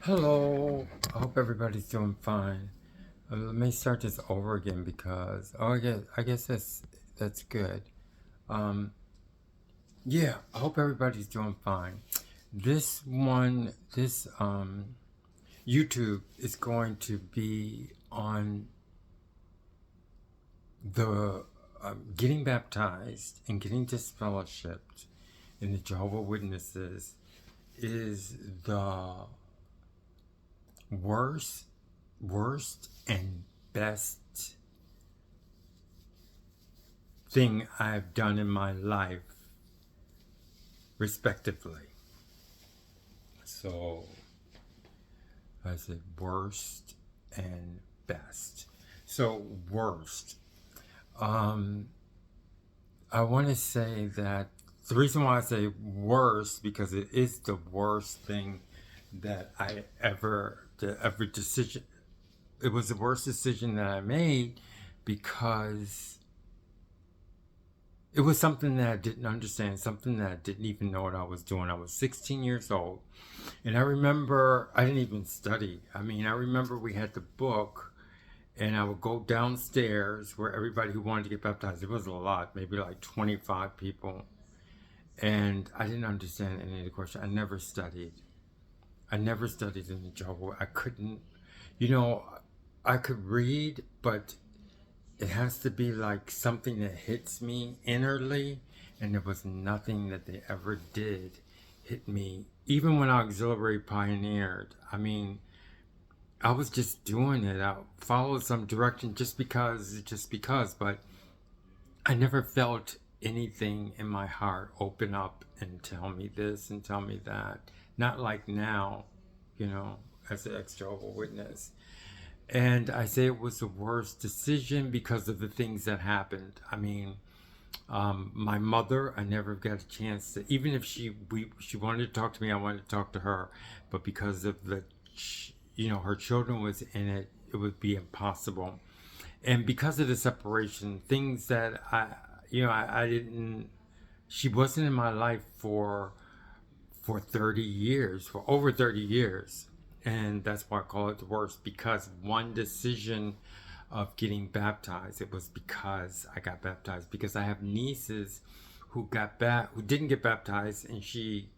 Hello, I hope everybody's doing fine. Let me start this over again because I guess that's good. Um, yeah, I hope everybody's doing fine. This YouTube is going to be on the getting baptized and getting disfellowshipped in the Jehovah Witnesses is the worst, worst and best thing I've done in my life, respectively. So I said worst and best. So worst. Um, I want to say that the reason why I say worst because it is the worst thing that I ever decision. It was the worst decision that I made because it was something that I didn't understand, something that I didn't even know what I was doing. I was 16 years old, and I remember I didn't even study. I remember we had the book, and I would go downstairs where everybody who wanted to get baptized, it was a lot, maybe like 25 people, and I didn't understand any of the questions. I never studied. I never studied in the Jehovah. I couldn't, you know, I could read, but it has to be like something that hits me innerly, and there was nothing that they ever did hit me. Even when auxiliary pioneered, I was just doing it. I followed some direction just because, but I never felt anything in my heart open up and tell me this and tell me that. Not like now, you know, as an ex-Jehovah Witness. And I say it was the worst decision because of the things that happened. My mother, I never got a chance to, even if she wanted to talk to me, I wanted to talk to her, but because of her children was in it, it would be impossible. And because of the separation, things that I didn't, she wasn't in my life for 30 years, for over 30 years. And that's why I call it the worst, because one decision of getting baptized, it was because I got baptized. Because I have nieces who didn't get baptized, and she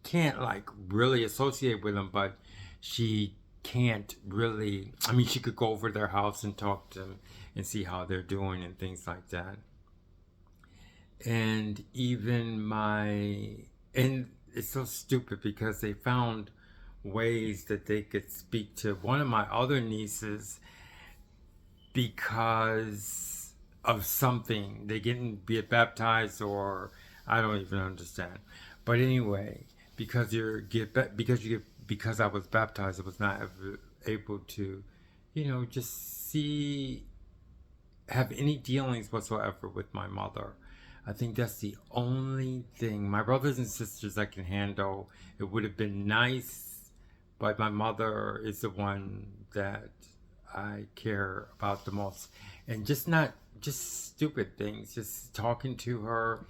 can't like really associate with them, but she can't really. She could go over their house and talk to them and see how they're doing and things like that. And even and it's so stupid because they found ways that they could speak to one of my other nieces because of something. They didn't get baptized, or I don't even understand. But anyway, because I was baptized, I was not ever able to, just have any dealings whatsoever with my mother. I think that's the only thing. My brothers and sisters I can handle. It would have been nice, but my mother is the one that I care about the most. And just stupid things, just talking to her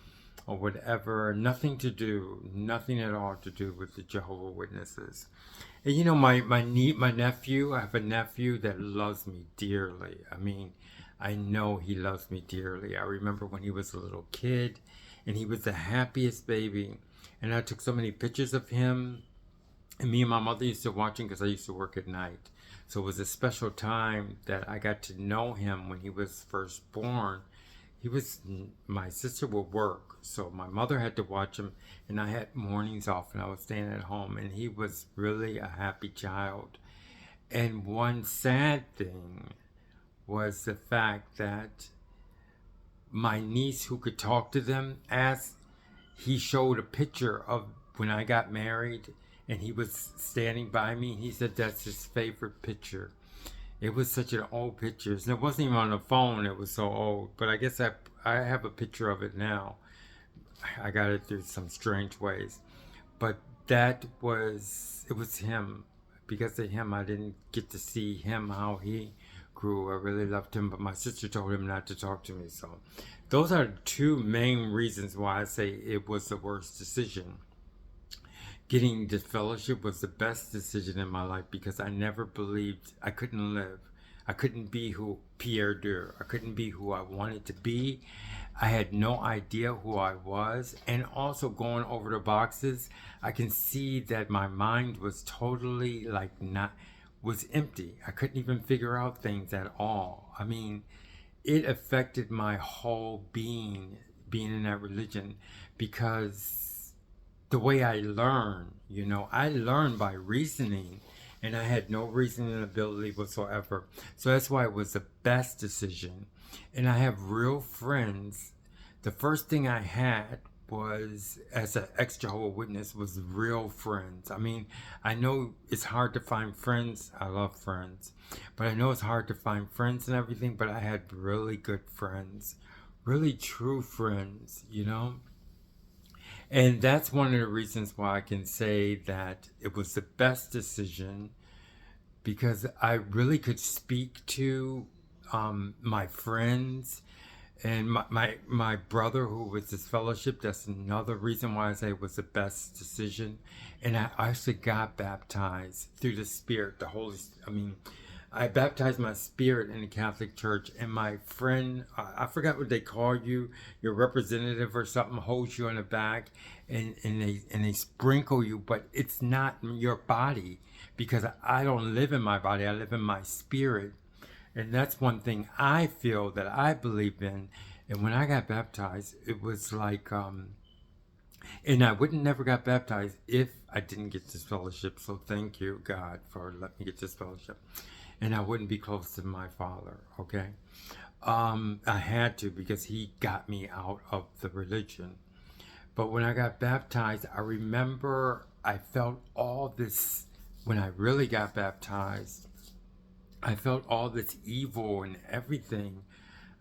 or whatever. Nothing at all to do with the Jehovah Witnesses. And my nephew, I have a nephew that loves me dearly. I know he loves me dearly. I remember when he was a little kid and he was the happiest baby. And I took so many pictures of him. And me and my mother used to watch him because I used to work at night. So it was a special time that I got to know him when he was first born. My sister would work, so my mother had to watch him, and I had mornings off, and I was staying at home, and he was really a happy child. And one sad thing was the fact that my niece, who could talk to them, he showed a picture of when I got married, and he was standing by me, and he said that's his favorite picture. It was such an old picture. And it wasn't even on the phone. It was so old. But I guess I have a picture of it now. I got it through some strange ways. But it was him. Because of him, I didn't get to see him, how he grew. I really loved him. But my sister told him not to talk to me. So those are two main reasons why I say it was the worst decision. getting disfellowship was the best decision in my life because I never believed I couldn't live. I couldn't be who Pierre Dur. I couldn't be who I wanted to be. I had no idea who I was. And also going over the boxes, I can see that my mind was totally was empty. I couldn't even figure out things at all. I mean, it affected my whole being in that religion because the way I learn, I learned by reasoning and I had no reasoning ability whatsoever. So that's why it was the best decision. And I have real friends. The first thing I had was, as an ex-Jehovah Witness, was real friends. I mean, I know it's hard to find friends. I love friends. But I know it's hard to find friends and everything, but I had really good friends. Really true friends, And that's one of the reasons why I can say that it was the best decision, because I really could speak to my friends and my brother who was disfellowshipped. That's another reason why I say it was the best decision. And I actually got baptized through the Spirit, I baptized my spirit in the Catholic Church, and my friend, I forgot what they call you, your representative or something, holds you on the back, and they sprinkle you, but it's not your body, because I don't live in my body, I live in my spirit. And that's one thing I feel that I believe in. And when I got baptized, it was like, and I wouldn't never got baptized if I didn't get this fellowship. So thank you, God, for letting me get this fellowship. And I wouldn't be close to my Father, okay? I had to, because he got me out of the religion. But when I got baptized, I remember I felt all this, when I really got baptized, I felt all this evil and everything.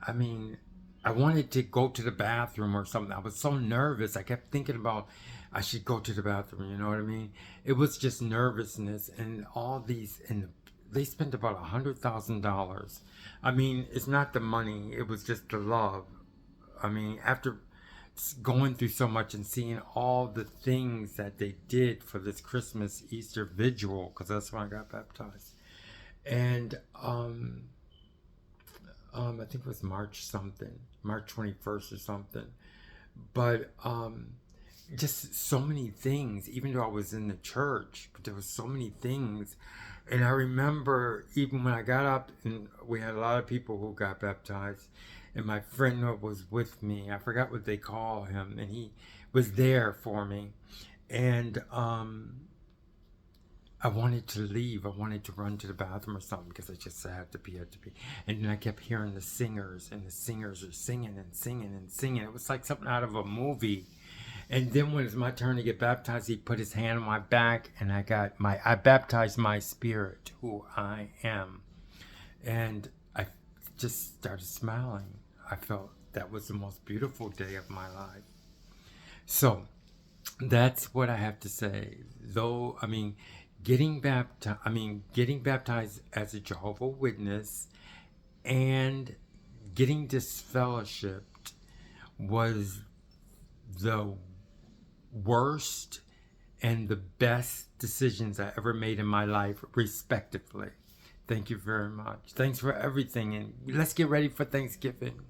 I mean, I wanted to go to the bathroom or something. I was so nervous. I kept thinking about I should go to the bathroom, you know what I mean? It was just nervousness and all these, and they spent about $100,000. I mean, it's not the money, it was just the love. I mean, after going through so much and seeing all the things that they did for this Christmas Easter vigil, because that's when I got baptized. And I think it was March 21st or something. But just so many things, even though I was in the church, but there was so many things. And I remember even when I got up, and we had a lot of people who got baptized, and my friend was with me. I forgot what they call him, and he was there for me. And I wanted to leave. I wanted to run to the bathroom or something, because I just had to be. And then I kept hearing the singers, and the singers are singing and singing and singing. It was like something out of a movie. And then when it was my turn to get baptized, he put his hand on my back, and I baptized my spirit, who I am. And I just started smiling. I felt that was the most beautiful day of my life. So that's what I have to say. Though, getting baptized as a Jehovah Witness and getting disfellowshipped was the worst and the best decisions I ever made in my life, respectively. Thank you very much. Thanks for everything, and let's get ready for Thanksgiving.